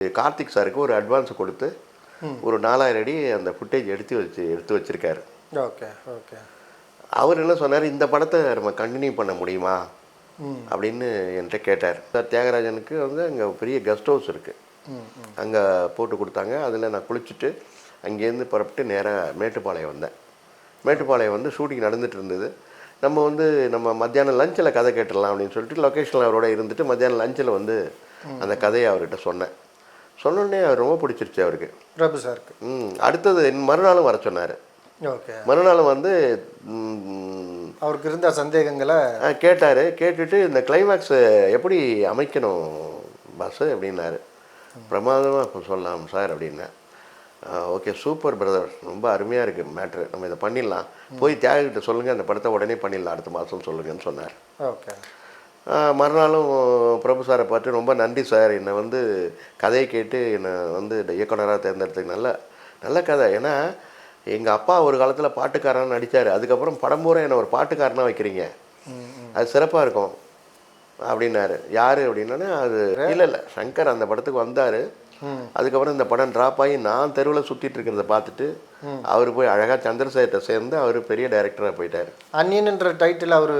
கார்த்திக் சாருக்கு ஒரு அட்வான்ஸ் கொடுத்து ஒரு 4000 அடி அந்த ஃபுட்டேஜ் எடுத்து வச்சிருக்காரு. Okay okay. அவர் என்ன சொன்னார், இந்த படத்தை நம்ம கண்டினியூ பண்ண முடியுமா அப்படின்னு என்கிட்ட கேட்டார். தியாகராஜனுக்கு வந்து அங்கே பெரிய கெஸ்ட் ஹவுஸ் இருக்குது, அங்கே போட்டு கொடுத்தாங்க. அதில் நான் குளிச்சுட்டு அங்கேருந்து புறப்பட்டு நேராக மேட்டுப்பாளையம் வந்தேன். மேட்டுப்பாளையம் வந்து ஷூட்டிங் நடந்துகிட்டு இருந்தது. நம்ம மத்தியானம் லஞ்சில் கதை கேட்டுடலாம் அப்படின்னு சொல்லிட்டு லொக்கேஷனில் அவரோட இருந்துட்டு மத்தியானம் லஞ்சில் வந்து அந்த கதையை அவர்கிட்ட சொன்னோடனே அவர் ரொம்ப பிடிச்சிருச்சு அவருக்கு, பிரபு சாருக்கு. அடுத்தது மறுநாளும் வர சொன்னார். ஓகே. மறுநாள் வந்து அவருக்கு இருந்த சந்தேகங்களை கேட்டுட்டு இந்த கிளைமேக்ஸ் எப்படி அமைக்கணும் பாஸ் அப்படின்னாரு. பிரமாதமாக இப்போ சொல்லலாம் சார் அப்படின்னேன். ஓகே சூப்பர் பிரதர், ரொம்ப அருமையாக இருக்குது மேட்ரு, நம்ம இதை பண்ணிடலாம், போய் தியாகிட்ட சொல்லுங்கள், அந்த படத்தை உடனே பண்ணிடலாம், அடுத்த மாதம் சொல்லுங்கன்னு சொன்னார். ஓகே. மறுநாளும் பிரபு சாரை பார்த்து ரொம்ப நன்றி சார், என்னை வந்து கதையை கேட்டு என்னை வந்து இயக்குனராக தேர்ந்தெடுத்ததுக்கு நல்ல கதை. ஏன்னா எங்கள் அப்பா ஒரு காலத்தில் பாட்டுக்காரன்னு நடித்தார், அதுக்கப்புறம் படம் பூரா என்னை ஒரு பாட்டுக்காரனாக வைக்கிறீங்க, அது சிறப்பாக இருக்கும் அப்படின்னாரு. யார் அப்படின்னா அது இல்லை சங்கர் அந்த படத்துக்கு வந்தார். அதுக்கப்புறம் இந்த படம் ட்ராப் ஆகி நான் தெருவில் சுற்றிட்டு இருக்கிறத பார்த்துட்டு அவர் போய் அழகாக சந்திரசேகர்கிட்ட சேர்ந்து அவர் பெரிய டைரக்டராக போயிட்டார். அன்னியன்ன்ற டைட்டில் அவர்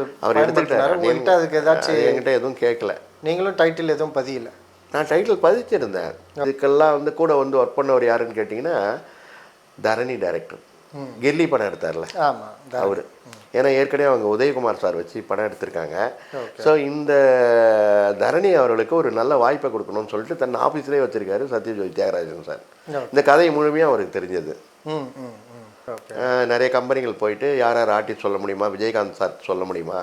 எடுத்துக்கிட்டார். அதுக்கு ஏதாச்சும் என்கிட்ட எதுவும் கேட்கல. நீங்களும் டைட்டில் எதுவும் பதியல? நான் டைட்டில் பதிச்சிருந்தேன். இதுக்கெல்லாம் வந்து கூட வந்து ஒர்க் பண்ணவர் யாருன்னு கேட்டிங்கன்னா தரணி டைரக்டர், கில்லி படம் எடுத்தார்ல அவர். ஏன்னா ஏற்கனவே அவங்க உதயகுமார் சார் வச்சு படம் எடுத்திருக்காங்க. ஸோ இந்த தரணி அவர்களுக்கு ஒரு நல்ல வாய்ப்பை கொடுக்கணும்னு சொல்லிட்டு தன் ஆஃபீஸ்லேயே வச்சுருக்காரு சத்யஜோதி தியாகராஜன் சார். இந்த கதை முழுமையாக அவருக்கு தெரிஞ்சது. நிறைய கம்பெனிகள் போயிட்டு யார் ஆர்டிஸ்ட் சொல்ல முடியுமா, விஜயகாந்த் சார் சொல்ல முடியுமா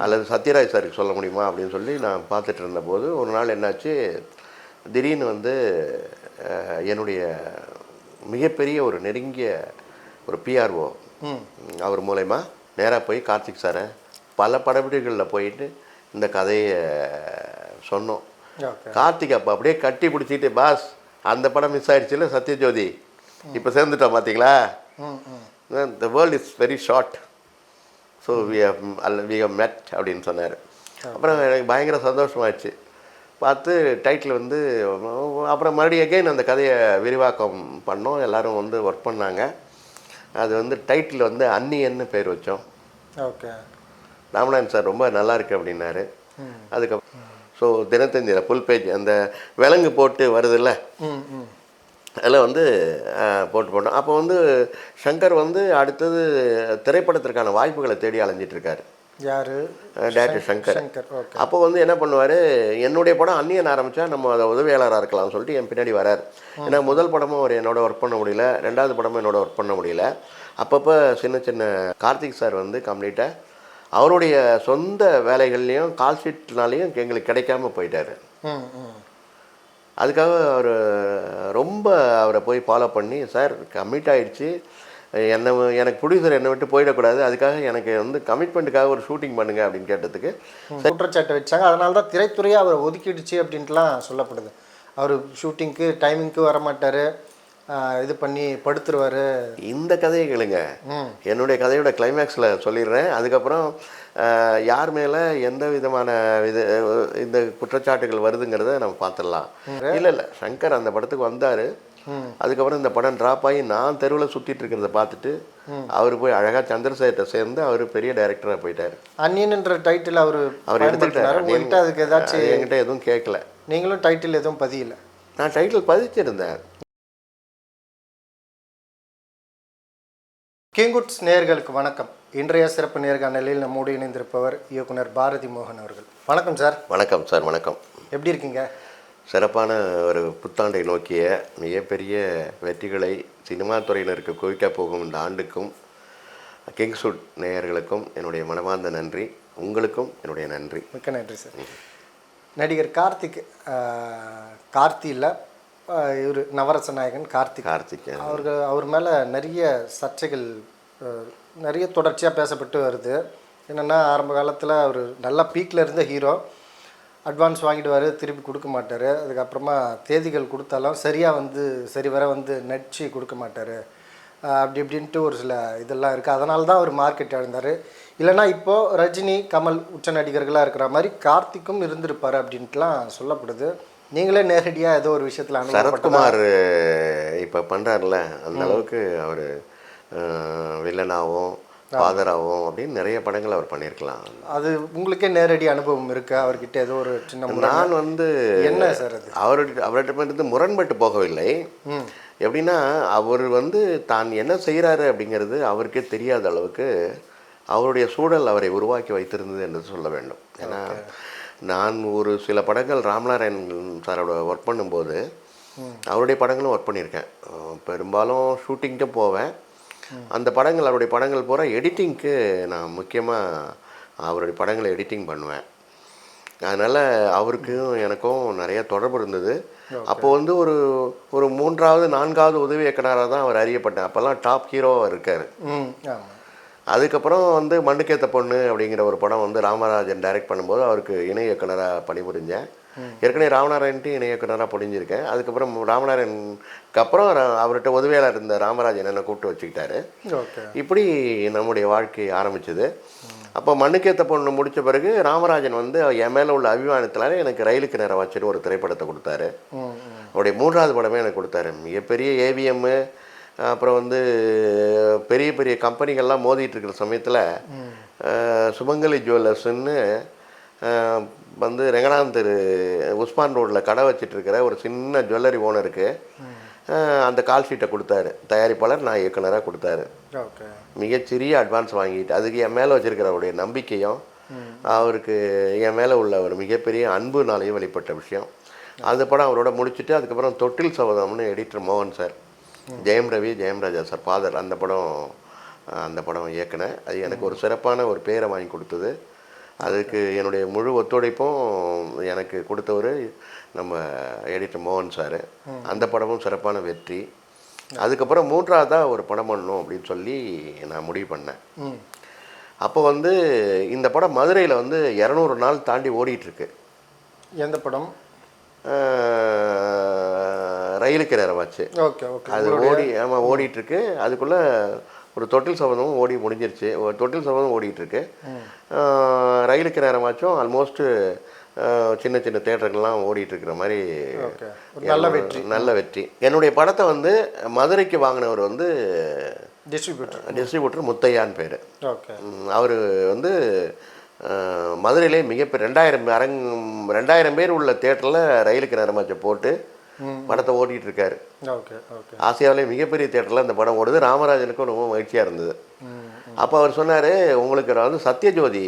அல்லது சத்யராஜ் சாருக்கு சொல்ல முடியுமா அப்படின்னு சொல்லி நான் பார்த்துட்டு இருந்தபோது ஒரு நாள் என்னாச்சு, திடீர்னு வந்து என்னுடைய மிகப்பெரிய ஒரு நெருங்கிய ஒரு பிஆர்ஓ அவர் மூலயமா நேராக போய் கார்த்திக் சாரை பல படப்பிடிகளில் போயிட்டு இந்த கதையை சொன்னோம். கார்த்திக் அப்போ அப்படியே கட்டி பிடிச்சிட்டு, பாஸ் அந்த படம் மிஸ் ஆகிடுச்சுல சத்யஜோதி, இப்போ சேர்ந்துட்டோம் பார்த்தீங்களா, the world is very short, so we have met அப்படின்னு சொன்னார். அப்புறம் எனக்கு பயங்கர சந்தோஷமாகிடுச்சு. பார்த்து டைட்டில் வந்து அப்புறம் மறுபடியும் அகைன் அந்த கதையை விரிவாக்கம் பண்ணோம், எல்லோரும் வந்து ஒர்க் பண்ணாங்க. அது வந்து டைட்டில் வந்து அன்னியன்னு பேர் வச்சோம். ஓகே. ராமநாதன் சார் ரொம்ப நல்லா இருக்கு அப்படின்னாரு. அதுக்கப்புறம் ஸோ தினத்தந்தியில் ஃபுல் பேஜ் அந்த விலங்கு போட்டு வருதுல்ல, அதில் வந்து போட்டோம். அப்போ வந்து சங்கர் வந்து அடுத்தது திரைப்படத்திற்கான வாய்ப்புகளை தேடி அலைஞ்சிட்ருக்காரு. யார்? டேரக்டர் சங்கர். அப்போ வந்து என்ன பண்ணுவார், என்னுடைய படம் அன்னியன் ஆரம்பித்தா நம்ம அதை உதவியாளராக இருக்கலாம்னு சொல்லிட்டு என் பின்னாடி வரார். ஏன்னா முதல் படமும் அவர் என்னோட ஒர்க் பண்ண முடியல, ரெண்டாவது படமும் என்னோட ஒர்க் பண்ண முடியல. அப்பப்போ சின்ன கார்த்திக் சார் வந்து கம்ப்ளீட்டாக அவருடைய சொந்த வேலைகள்லேயும் கால் ஷீட்னாலேயும் எங்களுக்கு கிடைக்காம போயிட்டார். அதுக்காக அவர் ரொம்ப அவரை போய் ஃபாலோ பண்ணி, சார் கமிட் ஆகிடுச்சு, எனக்கு ப்ரொடியூசர் என்னை விட்டு போயிடக்கூடாது, அதுக்காக எனக்கு வந்து கமிட்மெண்ட்டுக்காக ஒரு ஷூட்டிங் பண்ணுங்க அப்படின்னு கேட்டதுக்கு குற்றச்சாட்டை வச்சாங்க. அதனால தான் திரைத்துறையை அவரை ஒதுக்கிடுச்சு அப்படின்ட்டுலாம் சொல்லப்படுது. அவர் ஷூட்டிங்க்கு டைமிங்க்கு வரமாட்டார், இது பண்ணி படுத்துருவார். இந்த கதையை கேளுங்க, என்னுடைய கதையோட கிளைமேக்ஸில் சொல்லிடுறேன். அதுக்கப்புறம் யார் மேலே எந்த விதமான இந்த குற்றச்சாட்டுகள் வருதுங்கிறத நம்ம பார்த்துடலாம். இல்லை சங்கர் அந்த படத்துக்கு வந்தார். அதுக்கப்புறம் இந்த படம் ட்ராப் ஆகி நான் தெருவில் சுற்றிட்டு இருக்கிறத பார்த்துட்டு அவர் போய் அழகாக சந்திரசேகர்கிட்ட சேர்ந்து அவர் பெரிய டைரக்டராக போயிட்டார். அன்னியன்ன்ற டைட்டில் அவர் எடுத்துக்கிட்டார். அதுக்கு ஏதாச்சும் என்கிட்ட எதுவும் கேட்கல. நீங்களும் டைட்டில் எதுவும் பதியல? நான் டைட்டில் பதிச்சிருந்தேன். கிங்குட்ஸ் நேயர்களுக்கு வணக்கம். இன்றைய சிறப்பு நேர்காணலில் நம்மோடு இணைந்திருப்பவர் இயக்குனர் பாரதி மோகன் அவர்கள். வணக்கம் சார். வணக்கம் சார். வணக்கம். எப்படி இருக்கீங்க? சிறப்பான ஒரு புத்தாண்டை நோக்கிய மிகப்பெரிய வெற்றிகளை சினிமா துறையினருக்கு குவிக்க போகும் இந்த ஆண்டுக்கும் கிங்ஸ்வுட் நேயர்களுக்கும் என்னுடைய மனமார்ந்த நன்றி. உங்களுக்கும் என்னுடைய நன்றி. மிக்க நன்றி சார். நடிகர் கார்த்தியில் இவர் நவரச நாயகன் கார்த்திக் அவர் மேலே நிறைய சர்ச்சைகள் நிறைய தொடர்ச்சியாக பேசப்பட்டு வருது. என்னென்னா ஆரம்ப காலத்தில் அவர் நல்லா பீக்கில் இருந்த ஹீரோ, அட்வான்ஸ் வாங்கிடுவார், திருப்பி கொடுக்க மாட்டார். அதுக்கப்புறமா தேதிகள் கொடுத்தாலும் சரிவர நடிச்சு கொடுக்க மாட்டார். அப்படி இப்படின்ட்டு ஒரு சில இதெல்லாம் இருக்குது. அதனால தான் அவர் மார்க்கெட் இழந்தார். இல்லைனா இப்போது ரஜினி கமல் உச்ச நடிகர்களாக இருக்கிற மாதிரி கார்த்திக்கும் இருந்திருப்பார் அப்படின்ட்டுலாம் சொல்லப்படுது. நீங்களே நேரடியாக ஏதோ ஒரு விஷயத்தில் சரத்குமார் இப்போ பண்ணுறாருல அந்த அளவுக்கு அவர் வில்லனாகவும் ஃபாதராகவும் அப்படின்னு நிறைய படங்கள் அவர் பண்ணியிருக்கலாம். அது உங்களுக்கே நேரடி அனுபவம் இருக்கா அவர்கிட்ட ஏதோ ஒரு சின்ன நான் வந்து என்ன சார் அது அவர்கிட்ட முரண்பட்டு போகவில்லை. எப்படின்னா அவர் வந்து தான் என்ன செய்கிறாரு அப்படிங்கிறது அவருக்கே தெரியாத அளவுக்கு அவருடைய சூழல் அவரை உருவாக்கி வைத்திருந்தது என்று சொல்ல வேண்டும். ஏன்னா நான் ஒரு சில படங்கள் ராமநாராயண் சாரோட ஒர்க் பண்ணும்போது அவருடைய படங்களும் ஒர்க் பண்ணியிருக்கேன். பெரும்பாலும் ஷூட்டிங்க்கு போவேன். அந்த படங்கள் அவருடைய படங்கள் பூரா எடிட்டிங்க்கு நான் முக்கியமாக அவருடைய படங்களை எடிட்டிங் பண்ணுவேன். அதனால் அவருக்கும் எனக்கும் நிறைய தொடர்பு இருந்தது. அப்போ வந்து ஒரு 3வது 4வது உதவி இயக்குனராக தான் அவர் அறியப்பட்டேன். அப்போல்லாம் டாப் ஹீரோவாக இருக்கார். அதுக்கப்புறம் வந்து மண்ணுக்கேத்த பொண்ணு அப்படிங்கிற ஒரு படம் வந்து ராமராஜன் டைரக்ட் பண்ணும்போது அவருக்கு இணை இயக்குனராக பணிபுரிஞ்சேன். ஏற்கனவே ராமநாராயண்ட்டு இணை இயக்குனராக பணிஞ்சிருக்கேன். அதுக்கப்புறம் ராமநாராயணுக்கு அப்புறம் அவர்கிட்ட உதவியாளர் இருந்த ராமராஜன் என்னை கூப்பிட்டு வச்சுக்கிட்டாரு. இப்படி நம்முடைய வாழ்க்கை ஆரம்பிச்சது. அப்போ மண்ணுக்கேத்த பொண்ணு முடித்த பிறகு ராமராஜன் வந்து என் மேலே உள்ள அபிமானத்தினால எனக்கு ரயிலுக்கு நேரம் வச்சுட்டு ஒரு திரைப்படத்தை கொடுத்தாரு. அவருடைய 3வது படமே எனக்கு கொடுத்தாரு. மிகப்பெரிய ஏவிஎம்மு அப்புறம் வந்து பெரிய பெரிய கம்பெனிகள்லாம் மோதிட்டு இருக்கிற சமயத்தில் சுமங்கலி ஜுவல்லர்ஸ்ன்னு வந்து ரெங்கநாதன் தெரு உஸ்மான் ரோட்டில் கடை வச்சிட்ருக்கிற ஒரு சின்ன ஜுவல்லரி ஓனருக்கு அந்த கால் ஷீட்டை கொடுத்தாரு. தயாரிப்பாளர், நான் இயக்குனராக கொடுத்தாரு. மிகச்சிறிய அட்வான்ஸ் வாங்கிட்டு அதுக்கு என் மேலே வச்சுருக்கிற அவருடைய நம்பிக்கையும் அவருக்கு என் மேலே உள்ள ஒரு மிகப்பெரிய அன்புனாலேயும் வெளிப்பட்ட விஷயம். அந்த படம் அவரோட முடிச்சுட்டு அதுக்கப்புறம் தொட்டில் சபதம்னு எடிட்டர் மோகன் sir, Jayam Ravi, ஜெயம்ராஜா sir father அந்த படம் இயக்குனேன். அது எனக்கு ஒரு சிறப்பான ஒரு பேரை வாங்கி கொடுத்தது. அதுக்கு என்னுடைய முழு ஒத்துழைப்பும் எனக்கு கொடுத்தவர் நம்ம எடிட்டர் மோகன் சார். அந்த படமும் சிறப்பான வெற்றி. அதுக்கப்புறம் 3வதாக ஒரு படம் பண்ணணும் அப்படின்னு சொல்லி நான் முடிவு பண்ணேன். அப்போ வந்து இந்த படம் மதுரையில் வந்து 200 நாள் தாண்டி ஓடிட்டுருக்கு. எந்த படம்? ரயிலுக்கு நேரமாச்சு. அது ஓடிட்டுருக்கு. அதுக்குள்ளே ஒரு தொட்டில் சபதமும் ஓடி முடிஞ்சிருச்சு. ஒரு தொட்டில் சபதம் ஓடிட்டுருக்கு. ரயிலுக்கு நேரமாச்சும் ஆல்மோஸ்ட்டு சின்ன சின்ன தேட்டர்கள்லாம் ஓடிட்டுருக்கிற மாதிரி நல்ல வெற்றி. என்னுடைய படத்தை வந்து மதுரைக்கு வாங்கினவர் வந்து டிஸ்ட்ரிபியூட்டர் முத்தையான்னு பேர். அவர் வந்து மதுரையிலே மிகப்பெரிய 2000 பேர் உள்ள தேட்டரில் ரயிலுக்கு நேரமாச்சு போட்டு படத்தை ஓட்டிகிட்டு இருக்காரு. ஆசியாவிலே மிகப்பெரிய தேட்டரில் அந்த படம் ஓடுது. ராமராஜனுக்கும் ரொம்ப மகிழ்ச்சியாக இருந்தது. அப்போ அவர் சொன்னார், உங்களுக்கு நான் வந்து சத்யஜோதி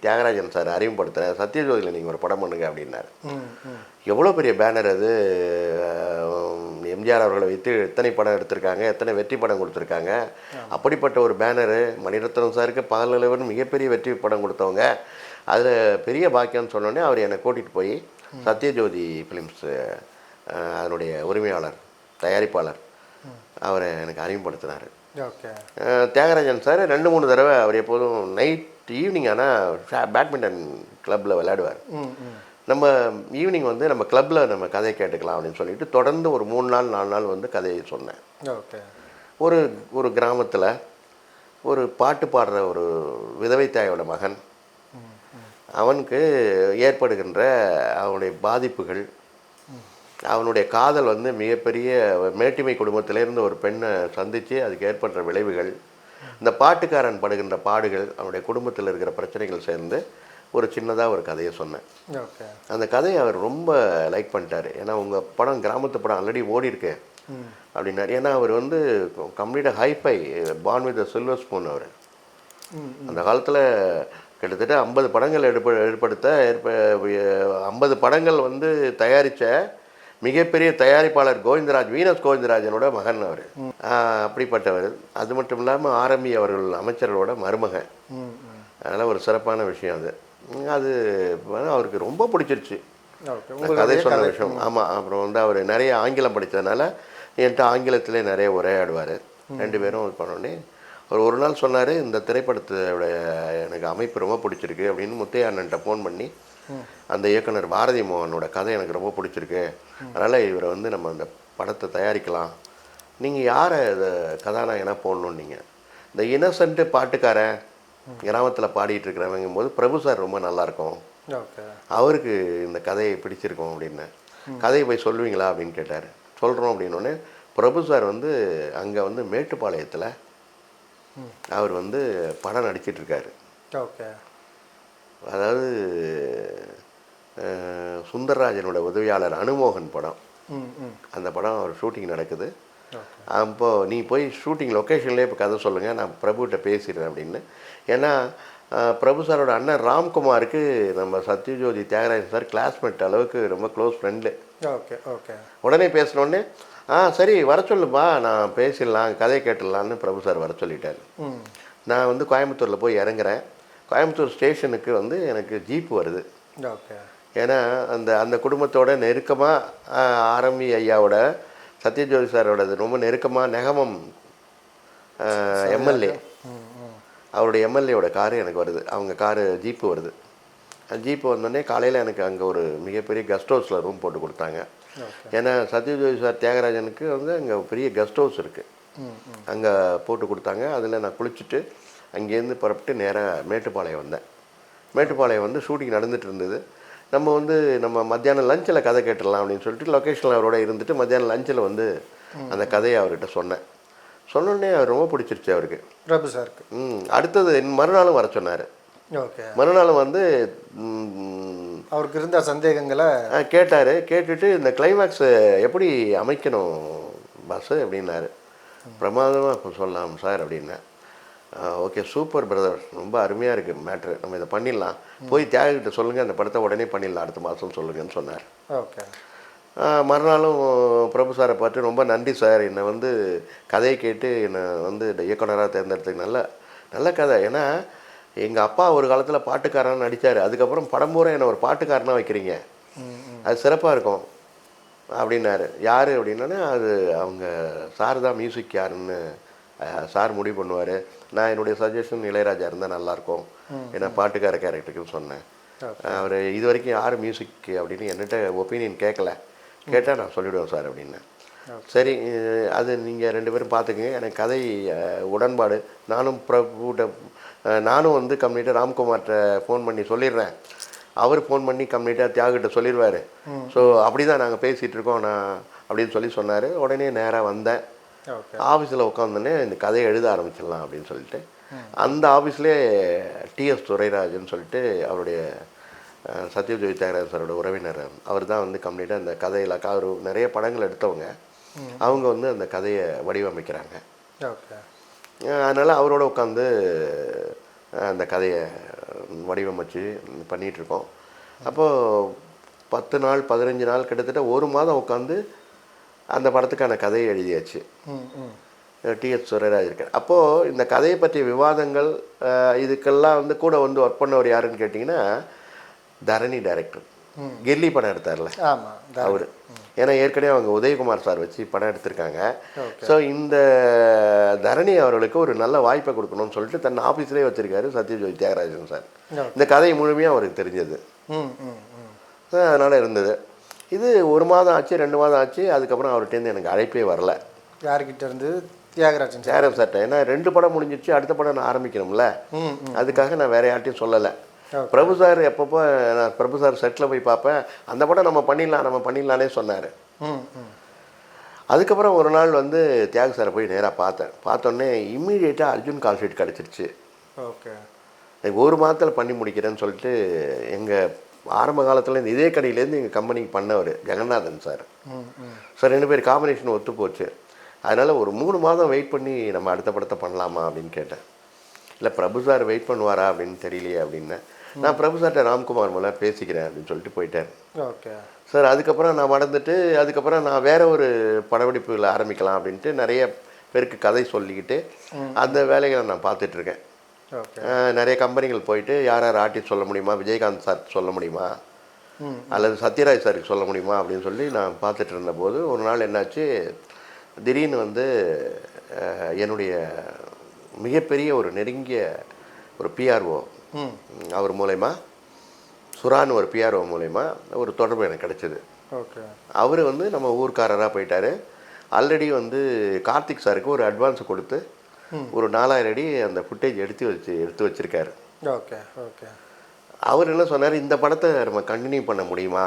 தியாகராஜன் சார் அறிமுகப்படுத்துகிறேன், சத்யஜோதியில் நீங்கள் ஒரு படம் பண்ணுங்க அப்படின்னாரு. எவ்வளோ பெரிய பேனர் அது! எம்ஜிஆர் அவர்களை வைத்து எத்தனை படம் எடுத்திருக்காங்க, எத்தனை வெற்றி படம் கொடுத்துருக்காங்க. அப்படிப்பட்ட ஒரு பேனரு மணிரத்னம் சாருக்கு பகலவன் மிகப்பெரிய வெற்றி படம் கொடுத்தவங்க. அதில் பெரிய பாக்கியம்னு சொன்னோடனே அவர் என்னை கூட்டிகிட்டு போய் சத்யஜோதி ஃபிலிம்ஸ் அதனுடைய உரிமையாளர், தயாரிப்பாளர் அவரை எனக்கு அறிமுகப்படுத்தினார். தியாகராஜன் சார் 2-3 தடவை அவர் எப்போதும் நைட் ஈவினிங் ஆனால் பேட்மிண்டன் கிளப்பில் விளையாடுவார். நம்ம ஈவினிங் வந்து நம்ம கிளப்பில் நம்ம கதையை கேட்டுக்கலாம் அப்படின்னு சொல்லிட்டு தொடர்ந்து ஒரு 3 நாள் 4 நாள் வந்து கதையை சொன்னேன். ஒரு கிராமத்தில் ஒரு பாட்டு பாடுற ஒரு விதவை தாயோட மகன், அவனுக்கு ஏற்படுகின்ற அவனுடைய பாதிப்புகள், அவனுடைய காதல் வந்து மிகப்பெரிய மேட்டிமை குடும்பத்திலேருந்து ஒரு பெண்ணை சந்தித்து அதுக்கு ஏற்படுற விளைவுகள், இந்த பாட்டுக்காரன் படுகின்ற பாடுகள், அவனுடைய குடும்பத்தில் இருக்கிற பிரச்சனைகள் சேர்ந்து ஒரு சின்னதாக ஒரு கதையை சொன்னேன். அந்த கதையை அவர் ரொம்ப லைக் பண்ணிட்டார். ஏன்னா உங்கள் படம் கிராமத்து படம் ஆல்ரெடி ஓடி இருக்கு அப்படின்னாரு. ஏன்னா அவர் வந்து கம்ப்ளீட்டாக hifi born with silver spoon. அவர் அந்த காலத்தில் கிட்டத்தட்ட 50 படங்கள் ஏற்படுத்த 50 படங்கள் வந்து தயாரித்த மிகப்பெரிய தயாரிப்பாளர் கோவிந்தராஜ், வீனஸ் கோவிந்தராஜனோட மகன் அவர். அப்படிப்பட்டவர். அது மட்டும் இல்லாமல் ஆரம்பி அவர்கள் அமைச்சர்களோட மருமகன். அதனால் ஒரு சிறப்பான விஷயம் அது. அது அவருக்கு ரொம்ப பிடிச்சிருச்சு கதை சொன்ன விஷயம். ஆமாம். அப்புறம் வந்து அவர் நிறைய ஆங்கிலம் படித்ததுனால என்கிட்ட ஆங்கிலத்திலே நிறைய உரையாடுவார். 2 பேரும் இது பண்ணோடனே அவர் ஒரு நாள் சொன்னார், இந்த திரைப்படத்தோட எனக்கு அமைப்பு ரொம்ப பிடிச்சிருக்கு அப்படின்னு முத்தையா அண்ணன்ட்ட ஃபோன் பண்ணி, அந்த இயக்குனர் பாரதி மோகனோட கதை எனக்கு ரொம்ப பிடிச்சிருக்கு, அதனால் இவரை வந்து நம்ம அந்த படத்தை தயாரிக்கலாம், நீங்கள் யாரை இதை கதாநாயகனாக போடணும், நீங்கள் இந்த இன்னசென்ட்டு பாட்டுக்காரன் கிராமத்தில் பாடிட்டு இருக்கிறவங்கும் போது பிரபு சார் ரொம்ப நல்லாயிருக்கும், அவருக்கு இந்த கதையை பிடிச்சிருக்கோம் அப்படின்னு. கதையை போய் சொல்லுவீங்களா அப்படின்னு கேட்டார். சொல்கிறோம் அப்படின்னோடனே பிரபு சார் வந்து அங்கே வந்து மேட்டுப்பாளையத்தில் அவர் வந்து படம் நடிச்சிட்ருக்காரு. ஓகே. அதாவது சுந்தரராஜனோட உதவியாளர் அனுமோகன் படம். அந்த படம் அவர் ஷூட்டிங் நடக்குது. அப்போது நீ போய் ஷூட்டிங் லொக்கேஷன்லேயே இப்போ கதை சொல்லுங்கள், நான் பிரபுகிட்ட பேசிடுறேன் அப்படின்னு. ஏன்னா பிரபு சாரோட அண்ணன் ராம்குமாருக்கு நம்ம சத்யஜோதி தியாகராஜன் சார் கிளாஸ்மேட் அளவுக்கு ரொம்ப க்ளோஸ் ஃப்ரெண்டு. Okay okay. உடனே பேசினோடனே சரி வர சொல்லுப்பா, நான் பேசிடலாம், கதையை கேட்டுடலான்னு பிரபு சார் வர சொல்லிட்டார். நான் வந்து கோயம்புத்தூரில் போய் இறங்குறேன். கோயம்புத்தூர் ஸ்டேஷனுக்கு வந்து எனக்கு ஜீப் வருது. ஓகே. ஏன்னா அந்த அந்த குடும்பத்தோட நெருக்கமாக ஆரம்பி ஐயாவோட சத்யஜோதி சாரோட ரொம்ப நெருக்கமாக நெகமம் எம்எல்ஏ, அவருடைய எம்எல்ஏவோட காரு எனக்கு வருது. அவங்க காரு ஜீப்பு வருது. ஜீப்பு வந்தோடனே காலையில் எனக்கு அங்கே ஒரு மிகப்பெரிய கெஸ்ட் ஹவுஸில் ரூம் போட்டு கொடுத்தாங்க. ஏன்னா சத்யஜோதி சார் தியாகராஜனுக்கு வந்து அங்கே பெரிய கெஸ்ட் ஹவுஸ் இருக்குது, அங்கே போட்டு கொடுத்தாங்க. அதில் நான் குளிச்சுட்டு அங்கேருந்து புறப்பட்டு நேராக மேட்டுப்பாளையம் வந்தேன். மேட்டுப்பாளையம் வந்து ஷூட்டிங் நடந்துகிட்டு இருந்தது. நம்ம வந்து நம்ம மத்தியானம் லஞ்சில் கதை கேட்டுடலாம் அப்படின்னு சொல்லிட்டு லொக்கேஷனில் அவரோட இருந்துட்டு மத்தியானம் லஞ்சில் வந்து அந்த கதையை அவர்கிட்ட சொன்னேன். சொன்னோடனே அவர் ரொம்ப பிடிச்சிருச்சு அவருக்கு, பிரபு சாருக்கு. அடுத்தது மறுநாளும் வர சொன்னார். ஓகே. மறுநாளும் வந்து அவருக்கு இருந்த சந்தேகங்களை கேட்டார். கேட்டுட்டு இந்த கிளைமேக்ஸ் எப்படி அமைக்கணும் பஸ்ஸு அப்படின்னாரு. பிரமாதமாக இப்போ சொல்லலாம் சார் அப்படின்னேன். ஓகே சூப்பர் பிரதர், ரொம்ப அருமையாக இருக்குது மேட்ரு, நம்ம இதை பண்ணிடலாம், போய் தியாகிட்ட சொல்லுங்கள், அந்த படத்தை உடனே பண்ணிடலாம், அடுத்த மாதம் சொல்லுங்கன்னு சொன்னார். ஓகே. மறுநாளும் பிரபு சாரை பார்த்து ரொம்ப நன்றி சார், என்னை வந்து கதையை கேட்டு என்னை வந்து இயக்குனராக தேர்ந்தெடுத்துக்கு நல்ல நல்ல கதை. ஏன்னா எங்கள் அப்பா ஒரு காலத்தில் பாட்டுக்காரன்னு நடித்தார், அதுக்கப்புறம் படம் பூரா என்னை ஒரு பாட்டுக்காரனாக வைக்கிறீங்க, அது சிறப்பாக இருக்கும் அப்படின்னாரு. யார் அப்படின்னா அது அவங்க சார் தான் மியூசிக் யாருன்னு சார் முடிவு பண்ணுவார். நான் என்னுடைய சஜஷன் இளையராஜா இருந்தால் நல்லாயிருக்கும், ஏன்னா பாட்டுக்கார கேரக்டருக்குன்னு சொன்னேன். அவர் இது வரைக்கும் யார் மியூசிக் அப்படின்னு என்கிட்ட ஒப்பீனியன் கேட்கல, கேட்டால் நான் சொல்லிவிடுவேன் சார் அப்படின்னேன். சரி அது நீங்கள் 2 பேரும் பார்த்துக்குங்க, எனக்கு கதை உடன்பாடு, நானும் பிரபுகிட்ட நானும் வந்து கம்ப்ளீட்டாக ராம்குமார்கிட்ட ஃபோன் பண்ணி சொல்லிடுறேன், அவர் ஃபோன் பண்ணி கம்ப்ளீட்டாக தியாகிட்ட சொல்லிடுவார். ஸோ அப்படி தான் நாங்கள் பேசிகிட்டு இருக்கோம் நான் அப்படின்னு சொன்னார். உடனே நேராக வந்தேன். ஆஃபீஸில் உட்காந்தோடனே இந்த கதையை எழுத ஆரம்பிச்சிடலாம் அப்படின்னு சொல்லிட்டு அந்த ஆஃபீஸ்லேயே டிஎஸ் துரைராஜன் சொல்லிட்டு அவருடைய சத்யஜோதி தியாகராஜன் சாரோட உறவினர், அவர் தான் வந்து கம்ப்ளீட்டாக அந்த கதையில் அவர் நிறைய படங்கள் எடுத்தவங்க, அவங்க வந்து அந்த கதையை வடிவமைக்கிறாங்க. அதனால் அவரோட உட்காந்து அந்த கதையை வடிவமைச்சு பண்ணிகிட்ருக்கோம். அப்போது 10 நாள் 15 நாள் கிட்டத்தட்ட 1 மாதம் உட்காந்து அந்த படத்துக்கான கதையை எழுதியாச்சு. டிஎஸ் துரைராஜ் இருக்கார். அப்போது இந்த கதையை பற்றிய விவாதங்கள் இதுக்கெல்லாம் வந்து கூட வந்து ஒர்க் பண்ணவர் யாருன்னு கேட்டிங்கன்னா தரணி டைரக்டர், கில்லி படம் எடுத்தார்ல அவர். ஏன்னா ஏற்கனவே அவங்க உதயகுமார் சார் வச்சு படம் எடுத்திருக்காங்க. ஸோ இந்த தரணி அவர்களுக்கு ஒரு நல்ல வாய்ப்பை கொடுக்கணும்னு சொல்லிட்டு தன் ஆஃபீஸ்லேயே வச்சுருக்காரு சத்யஜோதி தியாகராஜன் சார். இந்த கதை முழுமையாக அவருக்கு தெரிஞ்சது, அதனால் இருந்தது. இது 1 மாதம் ஆச்சு, 2 மாதம் ஆச்சு, அதுக்கப்புறம் அவர்கிட்டேருந்து எனக்கு அழைப்பே வரல. யார்கிட்ட இருந்து? தியாகராஜன் சார்ட்ட. ஏன்னா 2 படம் முடிஞ்சிச்சு, அடுத்த படம் நான் ஆரம்பிக்கணும்ல, அதுக்காக நான் வேறு யார்ட்டையும் சொல்லலை. பிரபு சார் எப்பப்போ நான் பிரபு சார் செட்டில் போய் பார்ப்பேன், அந்த படம் நம்ம பண்ணிடலானே சொன்னார். அதுக்கப்புறம் ஒரு நாள் வந்து தியாக சாரை போய் நேராக பார்த்தோன்னே இம்மீடியட்டாக அர்ஜுன் கால் ஷீட் கிடச்சிருச்சு. ஓகே. 1 மாதத்தில் பண்ணி முடிக்கிறேன்னு சொல்லிட்டு எங்கள் ஆரம்ப காலத்தில் இந்த இதே கடையிலேருந்து எங்கள் கம்பெனிக்கு பண்ணவர் ஜெகநாதன் சார். சார் 2 பேர் காம்பினேஷன் ஒத்து போச்சு. அதனால் ஒரு 3 மாதம் வெயிட் பண்ணி நம்ம அடுத்த படத்தை பண்ணலாமா அப்படின்னு கேட்டேன். இல்லை பிரபு சார் வெயிட் பண்ணுவாரா அப்படின்னு தெரியலையே அப்படின்னேன். நான் பிரபு சார்கிட்ட ராம்குமார் மூலம் பேசிக்கிறேன் அப்படின்னு சொல்லிட்டு போயிட்டேன். Okay sir. அதுக்கப்புறம் நான் மறந்துட்டு அதுக்கப்புறம் நான் வேறு ஒரு படப்பிடிப்புகளை ஆரம்பிக்கலாம் அப்படின்ட்டு நிறைய பேருக்கு கதை சொல்லிக்கிட்டு அந்த வேலைகளை நான் பார்த்துட்ருக்கேன். நிறைய கம்பெனிகள் போயிட்டு யார் ஆர்டிஸ்ட் சொல்ல முடியுமா, விஜயகாந்த் சார் சொல்ல முடியுமா, அல்லது சத்யராஜ் சாருக்கு சொல்ல முடியுமா அப்படின்னு சொல்லி நான் பார்த்துட்டு இருந்தபோது ஒரு நாள் என்னாச்சு, திடீர்னு வந்து என்னுடைய மிகப்பெரிய ஒரு நெருங்கிய ஒரு பிஆர்ஓ அவர் மூலயமா, சுரான்னு ஒரு பிஆர்ஓ மூலயமா ஒரு தொடர்பு எனக்கு கிடச்சிது. ஓகே. அவர் வந்து நம்ம ஊர்க்காரராக போயிட்டார். ஆல்ரெடி வந்து கார்த்திக் சாருக்கு ஒரு அட்வான்ஸ் கொடுத்து ஒரு 4000 அடி அந்த ஃபுட்டேஜ் எடுத்து வச்சுருக்காரு. Okay okay. அவர் என்ன சொன்னார், இந்த படத்தை நம்ம கண்டினியூ பண்ண முடியுமா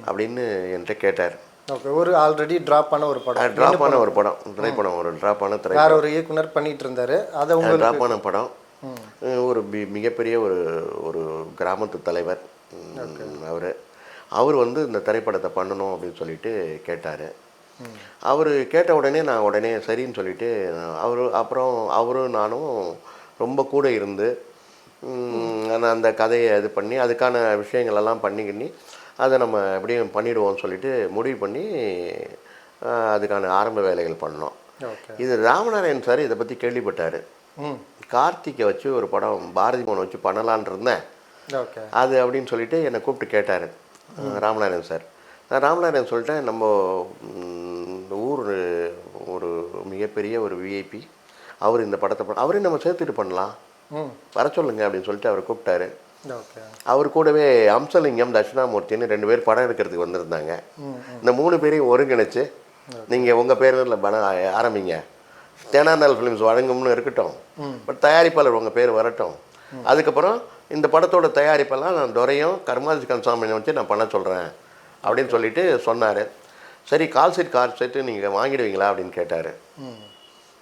அப்படின்னு என்கிட்ட கேட்டார். ஓகே. ஒரு ஆல்ரெடி ட்ராப் ஆன ஒரு படம், ட்ராப் ஆன ஒரு படம், திரைப்படம், ஒரு ட்ராப் ஆன வேற திரைப்படம், ஒரு இயக்குனர் பண்ணிட்டு இருந்தாரு. அதை உங்களுக்கு ட்ராப் ஆன படம். ஒரு மிகப்பெரிய ஒரு ஒரு கிராமத்து தலைவர் அவர் வந்து இந்த திரைப்படத்தை பண்ணணும் அப்படின்னு சொல்லிட்டு கேட்டார். அவர் கேட்ட உடனே நான் உடனே சரின்னு சொல்லிட்டு அப்புறம் அவரும் நானும் ரொம்ப கூட இருந்து அந்த கதையை இது பண்ணி அதுக்கான விஷயங்களெல்லாம் பண்ணிக்கிண்ணி அதை நம்ம எப்படியும் பண்ணிவிடுவோம்னு சொல்லிட்டு முடிவு பண்ணி அதுக்கான ஆரம்ப வேலைகள் பண்ணோம். இது ராமநாராயண் சார் இதை பற்றி கேள்விப்பட்டார். கார்த்திகை வச்சு ஒரு படம் பாரதி மோகன் வச்சு பண்ணலான் இருந்தேன் அது அப்படின்னு சொல்லிட்டு என்னை கூப்பிட்டு கேட்டார் ராமநாராயணன் சார். நான் ராமநாராயணன் சொல்லிட்டேன், நம்ம ஊர் ஒரு மிகப்பெரிய ஒரு விஐபி, அவர் இந்த படத்தை அவரையும் நம்ம சேர்த்துட்டு பண்ணலாம், வர சொல்லுங்க அப்படின்னு சொல்லிட்டு அவர் கூப்பிட்டாரு. அவர் கூடவே அம்சலிங்கம், தட்சிணாமூர்த்தின்னு 2 பேர் படம் எடுக்கிறதுக்கு வந்திருந்தாங்க. இந்த 3 பேரையும் ஒருங்கிணைச்சு நீங்கள் உங்கள் பேரில் படம் ஆரம்பிங்க, தேனாண்டால் ஃபிலிம்ஸ் வழங்கும்னு இருக்கட்டும், பட் தயாரிப்பாளர் உங்கள் பேர் வரட்டும், அதுக்கப்புறம் இந்த படத்தோட தயாரிப்பெல்லாம் நான் துரையும் கர்மாஜி கன்சாமினை வச்சு நான் பண்ண சொல்கிறேன் அப்படின்னு சொல்லிட்டு சொன்னார். சரி கால் செட்டு நீங்கள் வாங்கிடுவீங்களா அப்படின்னு கேட்டார்.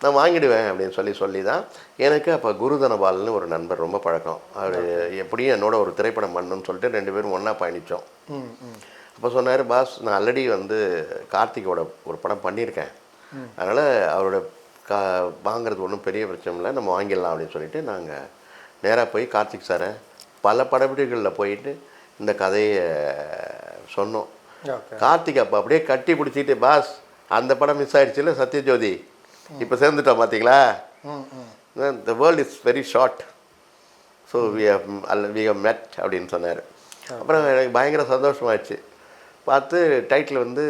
நான் வாங்கிடுவேன் அப்படின்னு சொல்லி தான் எனக்கு அப்போ குருதனபால்னு ஒரு நண்பர், ரொம்ப பழக்கம். அவர் எப்படியும் என்னோட ஒரு திரைப்படம் பண்ணணும்னு சொல்லிட்டு 2 பேரும் ஒன்றா பயணித்தோம். அப்போ சொன்னார், பாஸ் நான் ஆல்ரெடி வந்து கார்த்திகோட ஒரு படம் பண்ணியிருக்கேன், அதனால் அவரோட வாங்கிறது ஒன்றும் பெரிய பிரச்சனை இல்லை, நம்ம வாங்கிடலாம் அப்படின்னு சொல்லிட்டு நாங்கள் நேராக போய் கார்த்திக் சாரை பல படப்பிடிகளில் போயிட்டு இந்த கதையை சொன்னோம். கார்த்திக் அப்போ அப்படியே கட்டி பிடிச்சிட்டு, பாஸ் அந்த படம் மிஸ் ஆகிடுச்சுல சத்யஜோதி, இப்போ சேர்ந்துட்டோம் பார்த்தீங்களா, the world is very short, so we have met அப்படின்னு சொன்னார். அப்புறம் எனக்கு பயங்கர சந்தோஷமாகிடுச்சு. பார்த்து டைட்டில் வந்து